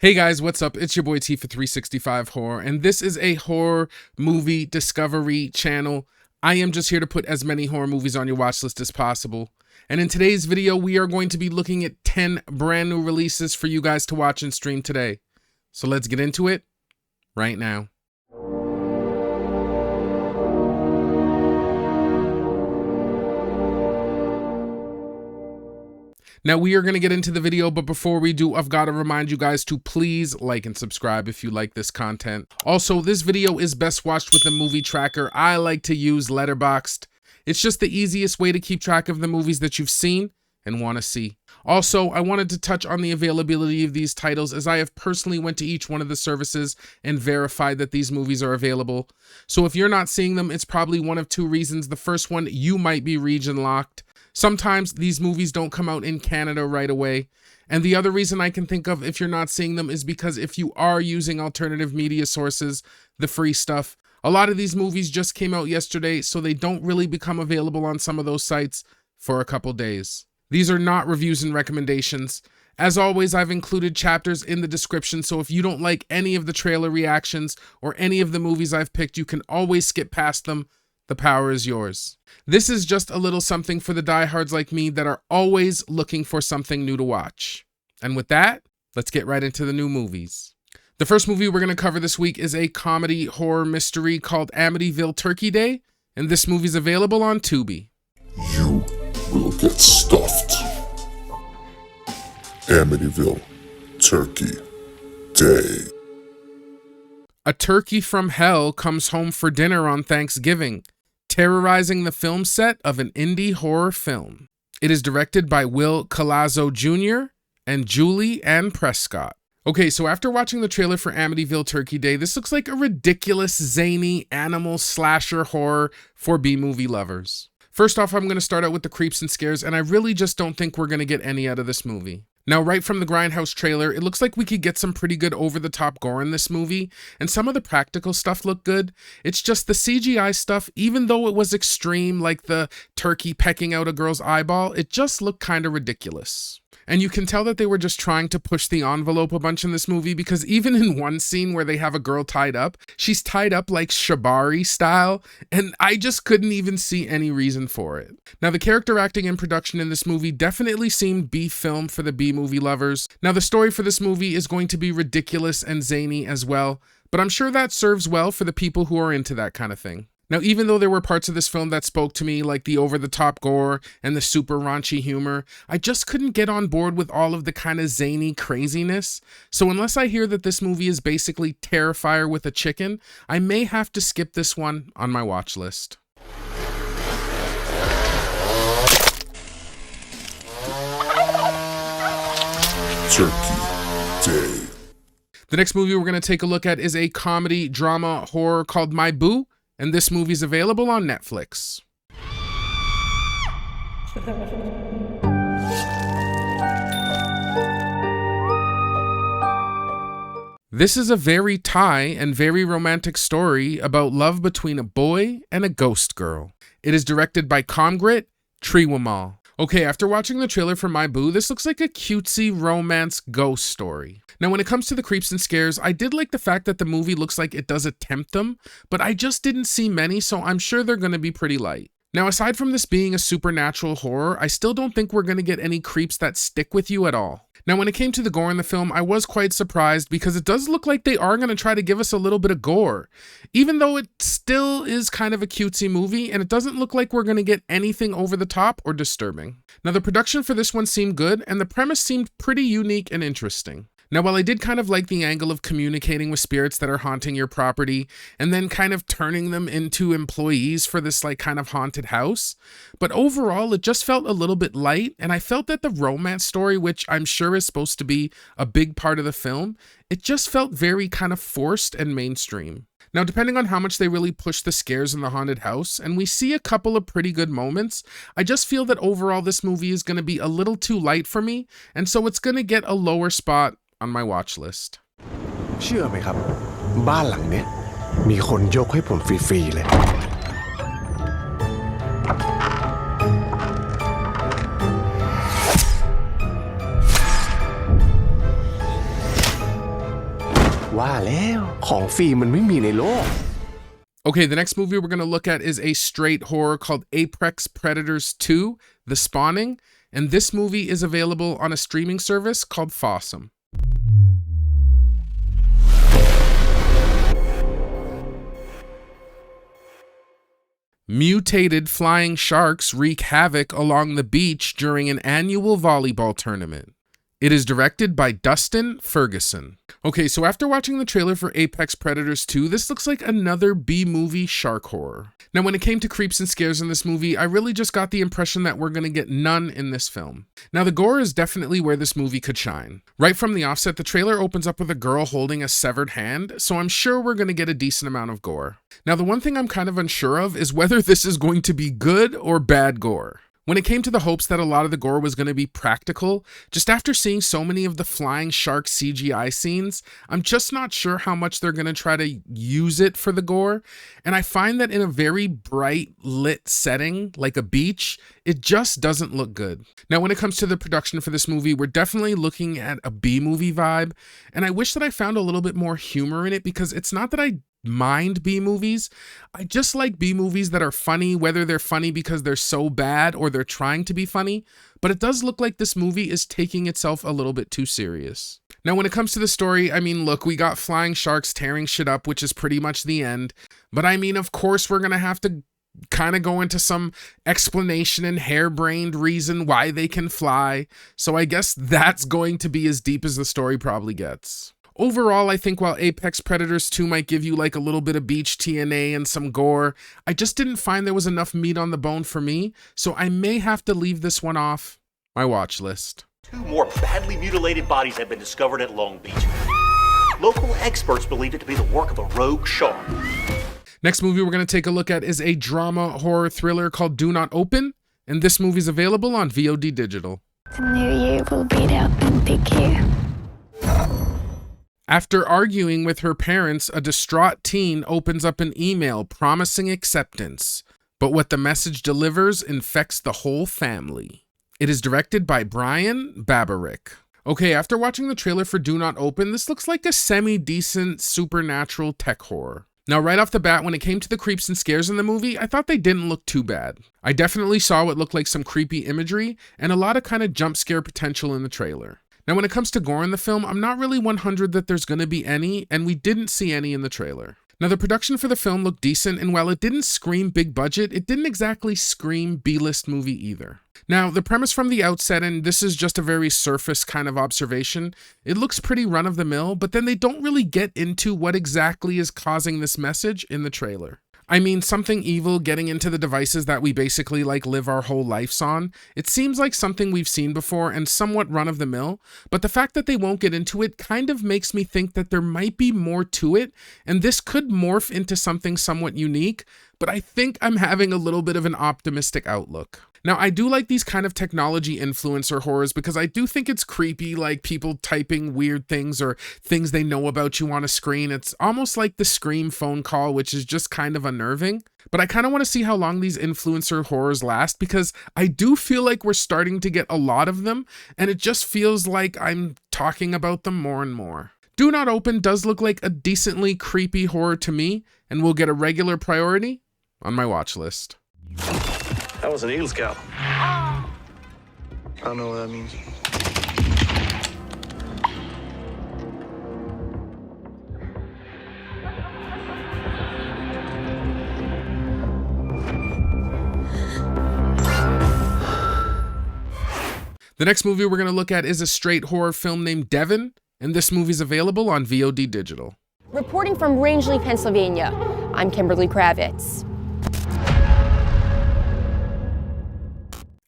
Hey guys, what's up? It's your boy T for 365 Horror, and this is a horror movie discovery channel. I am just here to put as many horror movies on your watch list as possible. And in today's video, we are going to be looking at 10 brand new releases for you guys to watch and stream today. So let's get into it right now. Now we are going to get into the video, but before we do, I've got to remind you guys to please like and subscribe if you like this content. Also, this video is best watched with a movie tracker. I like to use Letterboxd. It's just the easiest way to keep track of the movies that you've seen and want to see. Also, I wanted to touch on the availability of these titles, as I have personally went to each one of the services and verified that these movies are available. So if you're not seeing them, it's probably one of two reasons. The first one, you might be region locked. Sometimes these movies don't come out in Canada right away. And the other reason I can think of if you're not seeing them is because if you are using alternative media sources, the free stuff, a lot of these movies just came out yesterday, so they don't really become available on some of those sites for a couple days. These are not reviews and recommendations. As always, I've included chapters in the description, so if you don't like any of the trailer reactions or any of the movies I've picked, you can always skip past them. The power is yours. This is just a little something for the diehards like me that are always looking for something new to watch. And with that, let's get right into the new movies. The first movie we're going to cover this week is a comedy horror mystery called Amityville Turkey Day, and this movie's available on Tubi. You will get stuffed. Amityville Turkey Day. A turkey from hell comes home for dinner on Thanksgiving, terrorizing the film set of an indie horror film. It is directed by Will Colazzo Jr. and Julie Ann Prescott. Okay, so after watching the trailer for Amityville Turkey Day, this looks like a ridiculous, zany animal slasher horror for B-movie lovers. First off, I'm going to start out with the creeps and scares, and I really just don't think we're going to get any out of this movie. Now, right from the Grindhouse trailer, it looks like we could get some pretty good over-the-top gore in this movie, and some of the practical stuff looked good. It's just the CGI stuff, even though it was extreme, like the turkey pecking out a girl's eyeball, it just looked kind of ridiculous. And you can tell that they were just trying to push the envelope a bunch in this movie, because even in one scene where they have a girl tied up, she's tied up like Shibari style, and I just couldn't even see any reason for it. Now, the character acting and production in this movie definitely seemed B-film for the B-movie lovers. Now, the story for this movie is going to be ridiculous and zany as well, but I'm sure that serves well for the people who are into that kind of thing. Now, even though there were parts of this film that spoke to me, like the over-the-top gore and the super raunchy humor, I just couldn't get on board with all of the kind of zany craziness. So unless I hear that this movie is basically Terrifier with a chicken, I may have to skip this one on my watch list. Turkey Day. The next movie we're going to take a look at is a comedy drama horror called My Boo, and this movie's available on Netflix. This is a very Thai and very romantic story about love between a boy and a ghost girl. It is directed by Comgrit Triwamal. Okay, after watching the trailer for My Boo, this looks like a cutesy romance ghost story. Now, when it comes to the creeps and scares, I did like the fact that the movie looks like it does attempt them, but I just didn't see many, so I'm sure they're going to be pretty light. Now, aside from this being a supernatural horror, I still don't think we're going to get any creeps that stick with you at all. Now, when it came to the gore in the film, I was quite surprised because it does look like they are going to try to give us a little bit of gore, even though it still is kind of a cutesy movie, and it doesn't look like we're going to get anything over the top or disturbing. Now, the production for this one seemed good, and the premise seemed pretty unique and interesting. Now, while I did kind of like the angle of communicating with spirits that are haunting your property and then kind of turning them into employees for this like kind of haunted house, but overall it just felt a little bit light, and I felt that the romance story, which I'm sure is supposed to be a big part of the film, it just felt very kind of forced and mainstream. Now, depending on how much they really push the scares in the haunted house, and we see a couple of pretty good moments, I just feel that overall this movie is going to be a little too light for me, and so it's going to get a lower spot on my watch list. เชื่อไหมครับบ้านหลังเนี้ยมีคนยกให้ผมฟรีๆเลย ผ ว่าแล้วของฟรีมันไม่มีในโลก Okay, the next movie we're going to look at is a straight horror called Apex Predators 2, The Spawning, and this movie is available on a streaming service called Fossum. Mutated flying sharks wreak havoc along the beach during an annual volleyball tournament. It is directed by Dustin Ferguson. Okay, so after watching the trailer for Apex Predators 2, this looks like another B-movie shark horror. Now, when it came to creeps and scares in this movie, I really just got the impression that we're going to get none in this film. Now, the gore is definitely where this movie could shine. Right from the offset, the trailer opens up with a girl holding a severed hand, so I'm sure we're going to get a decent amount of gore. Now, the one thing I'm kind of unsure of is whether this is going to be good or bad gore. When it came to the hopes that a lot of the gore was going to be practical, just after seeing so many of the flying shark CGI scenes, I'm just not sure how much they're going to try to use it for the gore. And I find that in a very bright lit setting, like a beach, it just doesn't look good. Now, when it comes to the production for this movie, we're definitely looking at a B-movie vibe. And I wish that I found a little bit more humor in it, because it's not that I mind B-movies. I just like B-movies that are funny, whether they're funny because they're so bad or they're trying to be funny, but it does look like this movie is taking itself a little bit too serious. Now, when it comes to the story, I mean, look, we got flying sharks tearing shit up, which is pretty much the end, but I mean, of course, we're gonna have to kind of go into some explanation and harebrained reason why they can fly, so I guess that's going to be as deep as the story probably gets. Overall, I think while Apex Predators 2 might give you like a little bit of beach TNA and some gore, I just didn't find there was enough meat on the bone for me, so I may have to leave this one off my watch list. 2 more badly mutilated bodies have been discovered at Long Beach. Local experts believe it to be the work of a rogue shark. Next movie we're going to take a look at is a drama horror thriller called Do Not Open, and this movie is available on VOD Digital. The new year will be the authentic year. After arguing with her parents, a distraught teen opens up an email promising acceptance, but what the message delivers infects the whole family. It is directed by Brian Babarick. Okay, after watching the trailer for Do Not Open, this looks like a semi-decent supernatural tech horror. Now, right off the bat, when it came to the creeps and scares in the movie, I thought they didn't look too bad. I definitely saw what looked like some creepy imagery and a lot of kind of jump scare potential in the trailer. Now, when it comes to gore in the film, I'm not really 100 that there's going to be any, and we didn't see any in the trailer. Now, the production for the film looked decent, and while it didn't scream big budget, it didn't exactly scream B-list movie either. Now, the premise from the outset, and this is just a very surface kind of observation, it looks pretty run-of-the-mill, but then they don't really get into what exactly is causing this message in the trailer. I mean, something evil getting into the devices that we basically like live our whole lives on. It seems like something we've seen before and somewhat run-of-the-mill, but the fact that they won't get into it kind of makes me think that there might be more to it, and this could morph into something somewhat unique, but I think I'm having a little bit of an optimistic outlook. Now, I do like these kind of technology influencer horrors because I do think it's creepy, like people typing weird things or things they know about you on a screen. It's almost like the Scream phone call, which is just kind of unnerving. But I kind of want to see how long these influencer horrors last, because I do feel like we're starting to get a lot of them, and it just feels like I'm talking about them more and more. Do Not Open does look like a decently creepy horror to me, and will get a regular priority on my watch list. That was an Eagle Scout. I don't know what that means. The next movie we're going to look at is a straight horror film named Devon, and this movie's available on VOD Digital. Reporting from Rangeley, Pennsylvania, I'm Kimberly Kravitz.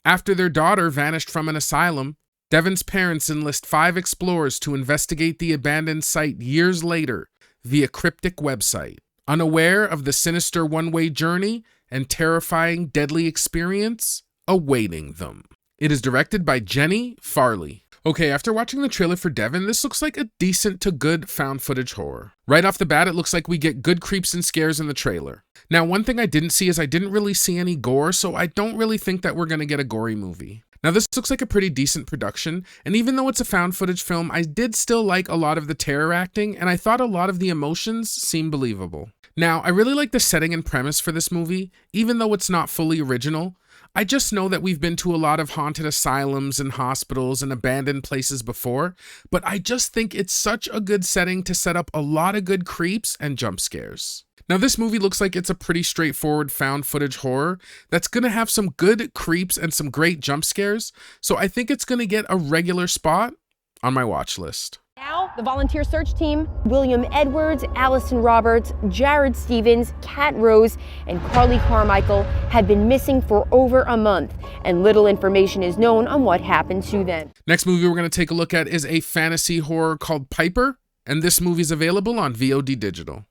After their daughter vanished from an asylum, Devon's parents enlist 5 explorers to investigate the abandoned site years later via cryptic website, unaware of the sinister one-way journey and terrifying deadly experience awaiting them. It is directed by Jenny Farley. Okay, after watching the trailer for Devon, this looks like a decent to good found footage horror. Right off the bat, it looks like we get good creeps and scares in the trailer. Now, one thing I didn't see is I didn't really see any gore, so I don't really think that we're going to get a gory movie. Now this looks like a pretty decent production, and even though it's a found footage film, I did still like a lot of the terror acting, and I thought a lot of the emotions seemed believable. Now, I really like the setting and premise for this movie, even though it's not fully original. I just know that we've been to a lot of haunted asylums and hospitals and abandoned places before, but I just think it's such a good setting to set up a lot of good creeps and jump scares. Now this movie looks like it's a pretty straightforward found footage horror that's going to have some good creeps and some great jump scares, so I think it's going to get a regular spot on my watch list. Now, the volunteer search team, William Edwards, Allison Roberts, Jared Stevens, Kat Rose, and Carly Carmichael have been missing for over a month, and little information is known on what happened to them. Next movie we're going to take a look at is a fantasy horror called Piper, and this movie is available on VOD Digital.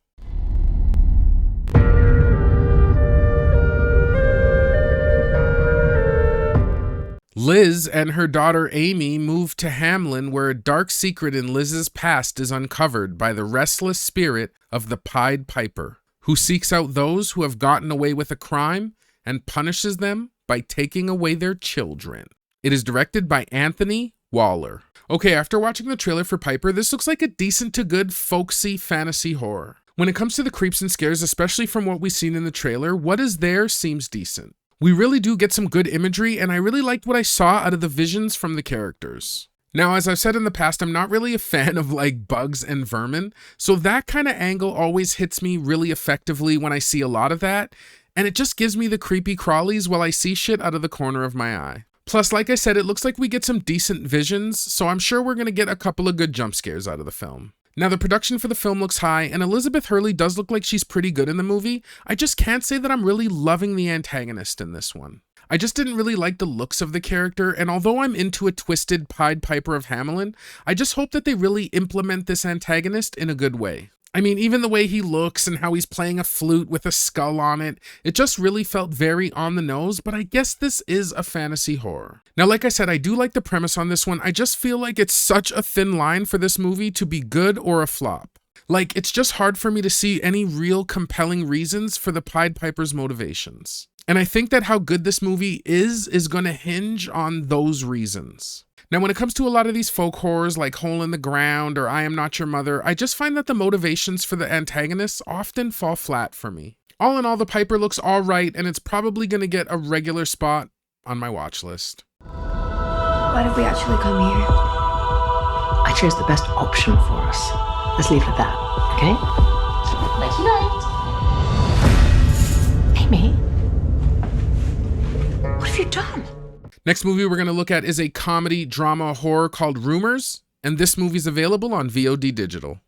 Liz and her daughter Amy move to Hamlin, where a dark secret in Liz's past is uncovered by the restless spirit of the Pied Piper, who seeks out those who have gotten away with a crime and punishes them by taking away their children. It is directed by Anthony Waller. Okay, after watching the trailer for Piper, this looks like a decent to good folksy fantasy horror. When it comes to the creeps and scares, especially from what we've seen in the trailer, what is there seems decent. We really do get some good imagery, and I really liked what I saw out of the visions from the characters. Now, as I've said in the past, I'm not really a fan of like bugs and vermin, so that kind of angle always hits me really effectively when I see a lot of that, and it just gives me the creepy crawlies while I see shit out of the corner of my eye. Plus, like I said, it looks like we get some decent visions, so I'm sure we're going to get a couple of good jump scares out of the film. Now, the production for the film looks high, and Elizabeth Hurley does look like she's pretty good in the movie. I just can't say that I'm really loving the antagonist in this one. I just didn't really like the looks of the character, and although I'm into a twisted Pied Piper of Hamelin, I just hope that they really implement this antagonist in a good way. I mean, even the way he looks and how he's playing a flute with a skull on it, it just really felt very on the nose, but I guess this is a fantasy horror. Now, like I said, I do like the premise on this one. I just feel like it's such a thin line for this movie to be good or a flop. Like, it's just hard for me to see any real compelling reasons for the Pied Piper's motivations. And I think that how good this movie is going to hinge on those reasons. Now, when it comes to a lot of these folk horrors like Hole in the Ground or I Am Not Your Mother, I just find that the motivations for the antagonists often fall flat for me. All in all, the Piper looks alright, and it's probably going to get a regular spot on my watch list. Why did we actually come here? I chose the best option for us. Let's leave it at that, okay? Night. Amy, what have you done? Next movie we're going to look at is a comedy drama horror called Rumours, and this movie's available on VOD Digital.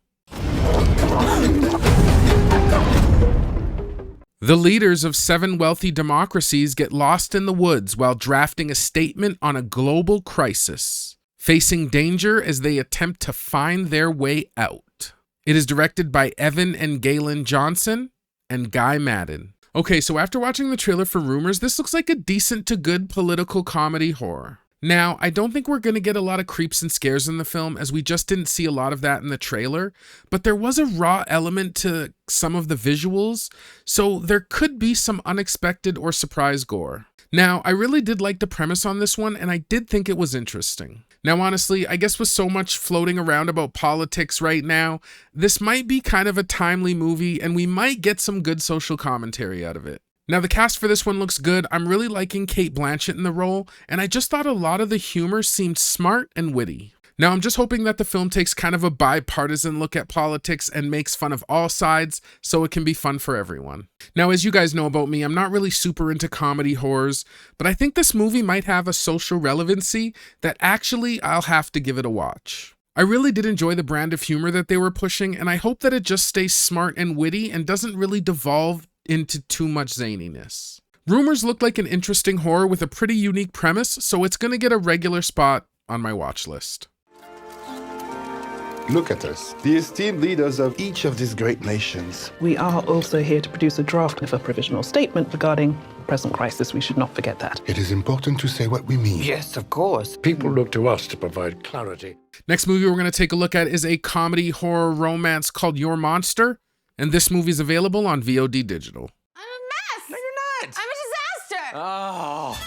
The leaders of 7 wealthy democracies get lost in the woods while drafting a statement on a global crisis, facing danger as they attempt to find their way out. It is directed by Evan and Galen Johnson and Guy Madden. Okay, so after watching the trailer for Rumours, this looks like a decent to good political comedy horror. Now, I don't think we're going to get a lot of creeps and scares in the film, as we just didn't see a lot of that in the trailer, but there was a raw element to some of the visuals, so there could be some unexpected or surprise gore. Now, I really did like the premise on this one, and I did think it was interesting. Now, honestly, I guess with so much floating around about politics right now, this might be kind of a timely movie, and we might get some good social commentary out of it. Now, the cast for this one looks good. I'm really liking Cate Blanchett in the role, and I just thought a lot of the humor seemed smart and witty. Now, I'm just hoping that the film takes kind of a bipartisan look at politics and makes fun of all sides, so it can be fun for everyone. Now, as you guys know about me, I'm not really super into comedy horrors, but I think this movie might have a social relevancy that actually I'll have to give it a watch. I really did enjoy the brand of humor that they were pushing, and I hope that it just stays smart and witty and doesn't really devolve into too much zaniness. Rumours looked like an interesting horror with a pretty unique premise, so it's going to get a regular spot on my watch list. Look at us, the esteemed leaders of each of these great nations. We are also here to produce a draft of a provisional statement regarding the present crisis. We should not forget that. It is important to say what we mean. Yes, of course. People look to us to provide clarity. Next movie we're going to take a look at is a comedy horror romance called Your Monster, and this movie is available on VOD Digital. I'm a mess! No, you're not. I'm a disaster! Oh.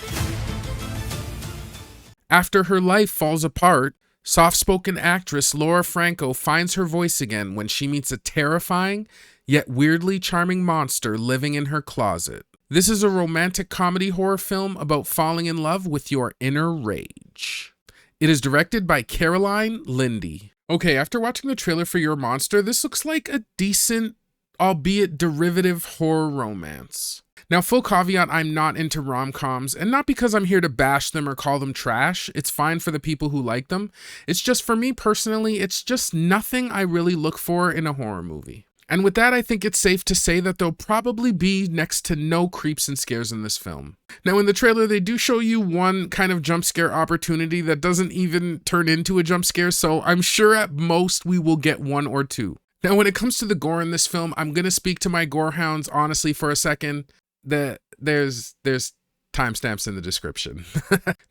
After her life falls apart, soft-spoken actress Laura Franco finds her voice again when she meets a terrifying, yet weirdly charming monster living in her closet. This is a romantic comedy horror film about falling in love with your inner rage. It is directed by Caroline Lindy. Okay, after watching the trailer for Your Monster, this looks like a decent, albeit derivative horror romance. Now, full caveat, I'm not into rom-coms, and not because I'm here to bash them or call them trash. It's fine for the people who like them. It's just, for me personally, it's just nothing I really look for in a horror movie. And with that, I think it's safe to say that there'll probably be next to no creeps and scares in this film. Now, in the trailer, they do show you one kind of jump scare opportunity that doesn't even turn into a jump scare, so I'm sure at most we will get one or two. Now, when it comes to the gore in this film, I'm going to speak to my gore hounds honestly for a second. There's timestamps in the description.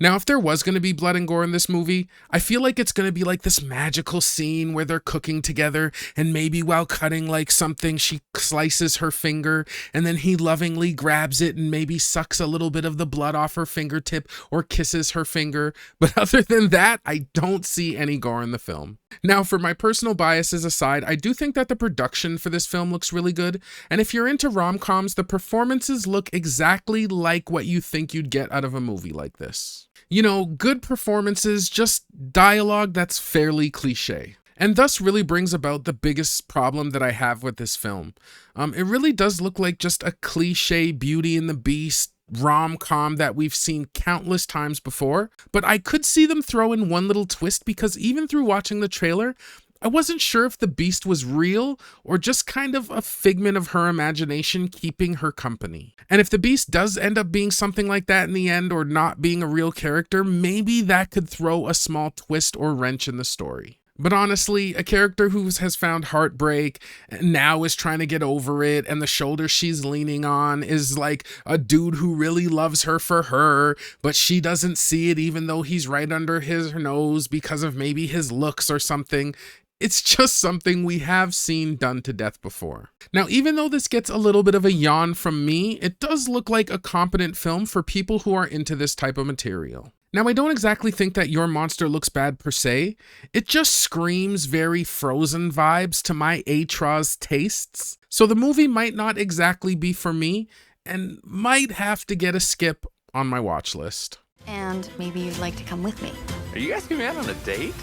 Now, if there was going to be blood and gore in this movie, I feel like it's going to be like this magical scene where they're cooking together, and maybe while cutting like something, she slices her finger, and then he lovingly grabs it and maybe sucks a little bit of the blood off her fingertip or kisses her finger. But other than that, I don't see any gore in the film. Now, for my personal biases aside, I do think that the production for this film looks really good, and if you're into rom-coms, the performances look exactly like what you think you'd get out of a movie like this. You know, good performances, just dialogue that's fairly cliche. And thus really brings about the biggest problem that I have with this film. It really does look like just a cliche Beauty and the Beast rom-com that we've seen countless times before, but I could see them throw in one little twist, because even through watching the trailer, I wasn't sure if the Beast was real or just kind of a figment of her imagination keeping her company. And if the Beast does end up being something like that in the end, or not being a real character, maybe that could throw a small twist or wrench in the story. But honestly, a character who has found heartbreak and now is trying to get over it, and the shoulder she's leaning on is like a dude who really loves her for her, but she doesn't see it even though he's right under her nose because of maybe his looks or something. It's just something we have seen done to death before. Now, even though this gets a little bit of a yawn from me, it does look like a competent film for people who are into this type of material. Now, I don't exactly think that Your Monster looks bad per se. It just screams very Frozen vibes to my Atroz tastes. So the movie might not exactly be for me, and might have to get a skip on my watch list. And maybe you'd like to come with me. Are you asking me out on a date?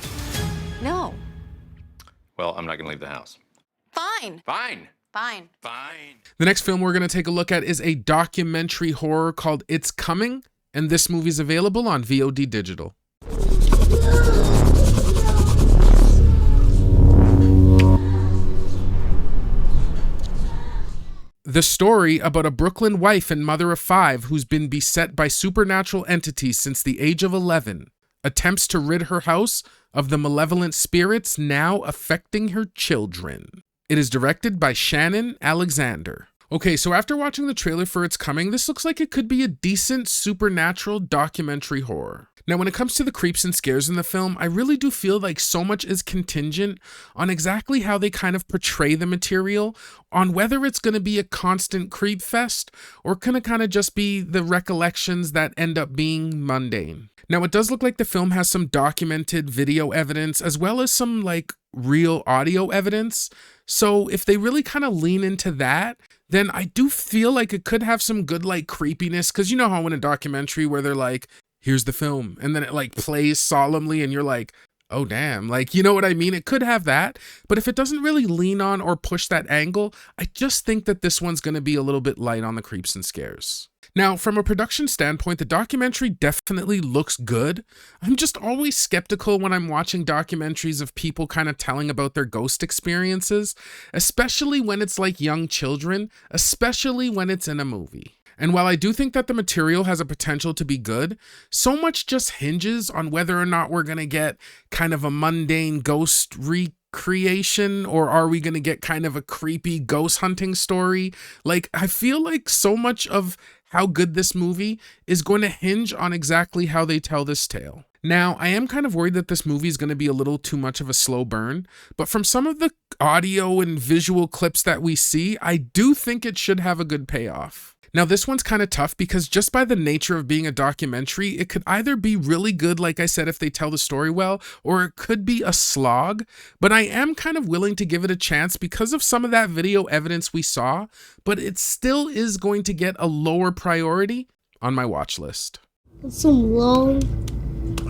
No. Well, I'm not gonna leave the house. Fine. Fine. Fine. Fine. The next film we're going to take a look at is a documentary horror called It's Coming, and this movie's available on VOD Digital. The story about a Brooklyn wife and mother of 5 who's been beset by supernatural entities since the age of 11 attempts to rid her house of the malevolent spirits now affecting her children. It is directed by Shannon Alexander. Okay, so after watching the trailer for It's Coming, this looks like it could be a decent supernatural documentary horror. Now, when it comes to the creeps and scares in the film, I really do feel like so much is contingent on exactly how they kind of portray the material, on whether it's going to be a constant creep fest or can it kind of just be the recollections that end up being mundane. Now, it does look like the film has some documented video evidence as well as some like real audio evidence. So if they really kind of lean into that, then I do feel like it could have some good like creepiness, because you know how in a documentary where they're like, here's the film, and then it like plays solemnly and you're like, oh damn, like, you know what I mean? It could have that, but if it doesn't really lean on or push that angle, I just think that this one's going to be a little bit light on the creeps and scares. Now, from a production standpoint, the documentary definitely looks good. I'm just always skeptical when I'm watching documentaries of people kind of telling about their ghost experiences, especially when it's like young children, especially when it's in a movie. And while I do think that the material has a potential to be good, so much just hinges on whether or not we're going to get kind of a mundane ghost recreation, or are we going to get kind of a creepy ghost hunting story? Like, I feel like so much of how good this movie is going to hinge on exactly how they tell this tale. Now, I am kind of worried that this movie is going to be a little too much of a slow burn, but from some of the audio and visual clips that we see, I do think it should have a good payoff. Now, this one's kind of tough because just by the nature of being a documentary, it could either be really good, like I said, if they tell the story well, or it could be a slog. But I am kind of willing to give it a chance because of some of that video evidence we saw, but it still is going to get a lower priority on my watch list. Some long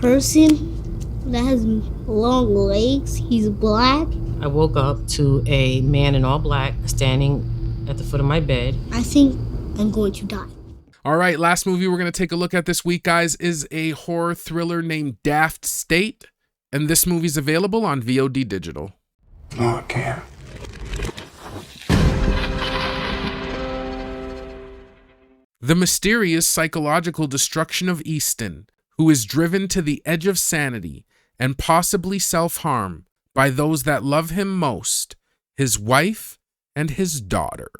person that has long legs. He's black. I woke up to a man in all black standing at the foot of my bed. I think I'm going to die. All right, last movie we're going to take a look at this week, guys, is a horror thriller named Daft State, and this movie's available on VOD Digital. No, I can't. The mysterious psychological destruction of Easton, who is driven to the edge of sanity and possibly self-harm by those that love him most, his wife and his daughter.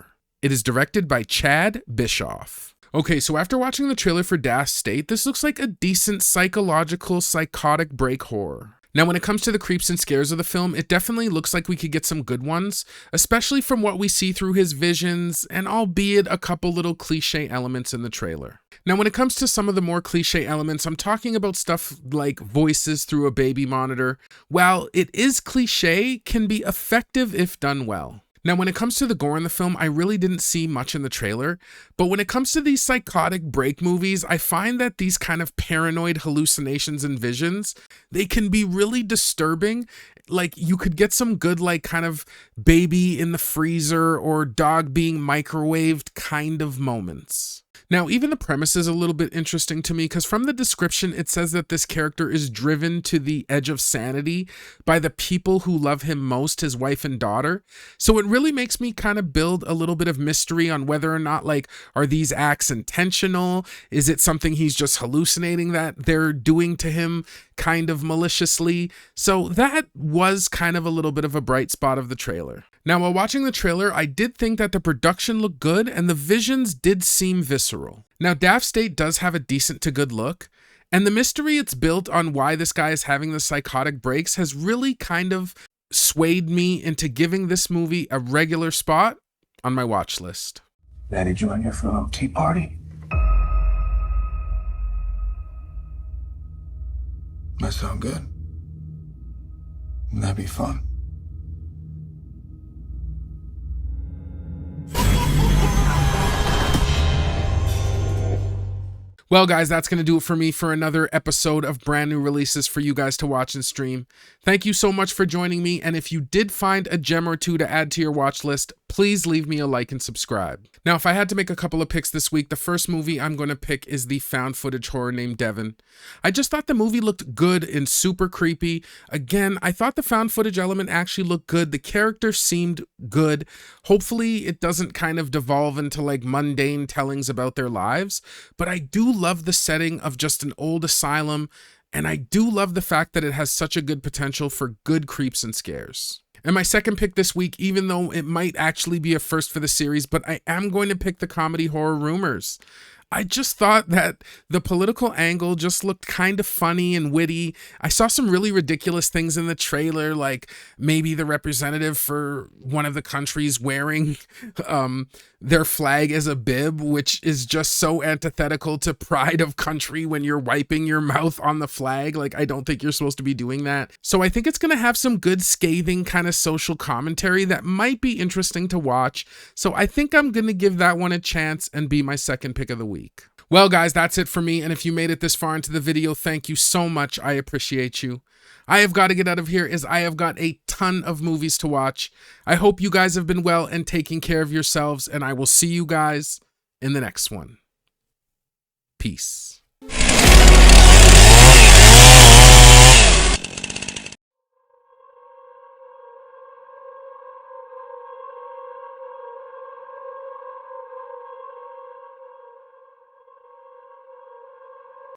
It is directed by Chad Bischoff. Okay, so after watching the trailer for Daft State, this looks like a decent psychological, psychotic break horror. Now, when it comes to the creeps and scares of the film, it definitely looks like we could get some good ones, especially from what we see through his visions, and albeit a couple little cliche elements in the trailer. Now, when it comes to some of the more cliche elements, I'm talking about stuff like voices through a baby monitor. While it is cliche, can be effective if done well. Now, when it comes to the gore in the film, I really didn't see much in the trailer, but when it comes to these psychotic break movies, I find that these kind of paranoid hallucinations and visions, they can be really disturbing. Like, you could get some good, like, kind of baby in the freezer or dog being microwaved kind of moments. Now, even the premise is a little bit interesting to me because from the description, it says that this character is driven to the edge of sanity by the people who love him most, his wife and daughter. So it really makes me kind of build a little bit of mystery on whether or not, like, are these acts intentional? Is it something he's just hallucinating that they're doing to him kind of maliciously? So that was kind of a little bit of a bright spot of the trailer. Now, while watching the trailer, I did think that the production looked good and the visions did seem visceral. Now, Daft State does have a decent to good look, and the mystery it's built on why this guy is having the psychotic breaks has really kind of swayed me into giving this movie a regular spot on my watch list. Daddy join you for a little tea party? That sound good. That'd be fun. Well, guys, that's going to do it for me for another episode of brand new releases for you guys to watch and stream. Thank you so much for joining me, and if you did find a gem or two to add to your watch list, please leave me a like and subscribe. Now, if I had to make a couple of picks this week, the first movie I'm going to pick is the found footage horror named Devon. I just thought the movie looked good and super creepy. Again, I thought the found footage element actually looked good. The character seemed good. Hopefully, it doesn't kind of devolve into like mundane tellings about their lives, but I do love the setting of just an old asylum, and I do love the fact that it has such a good potential for good creeps and scares. And my second pick this week, even though it might actually be a first for the series, but I am going to pick the comedy horror Rumours. I just thought that the political angle just looked kind of funny and witty. I saw some really ridiculous things in the trailer, like maybe the representative for one of the countries wearing their flag as a bib, which is just so antithetical to pride of country when you're wiping your mouth on the flag. Like, I don't think you're supposed to be doing that. So I think it's going to have some good scathing kind of social commentary that might be interesting to watch. So I think I'm going to give that one a chance and be my second pick of the week. Well, guys, that's it for me. And if you made it this far into the video, thank you so much. I appreciate you. I have got to get out of here as I have got a ton of movies to watch. I hope you guys have been well and taking care of yourselves, and I will see you guys in the next one. Peace.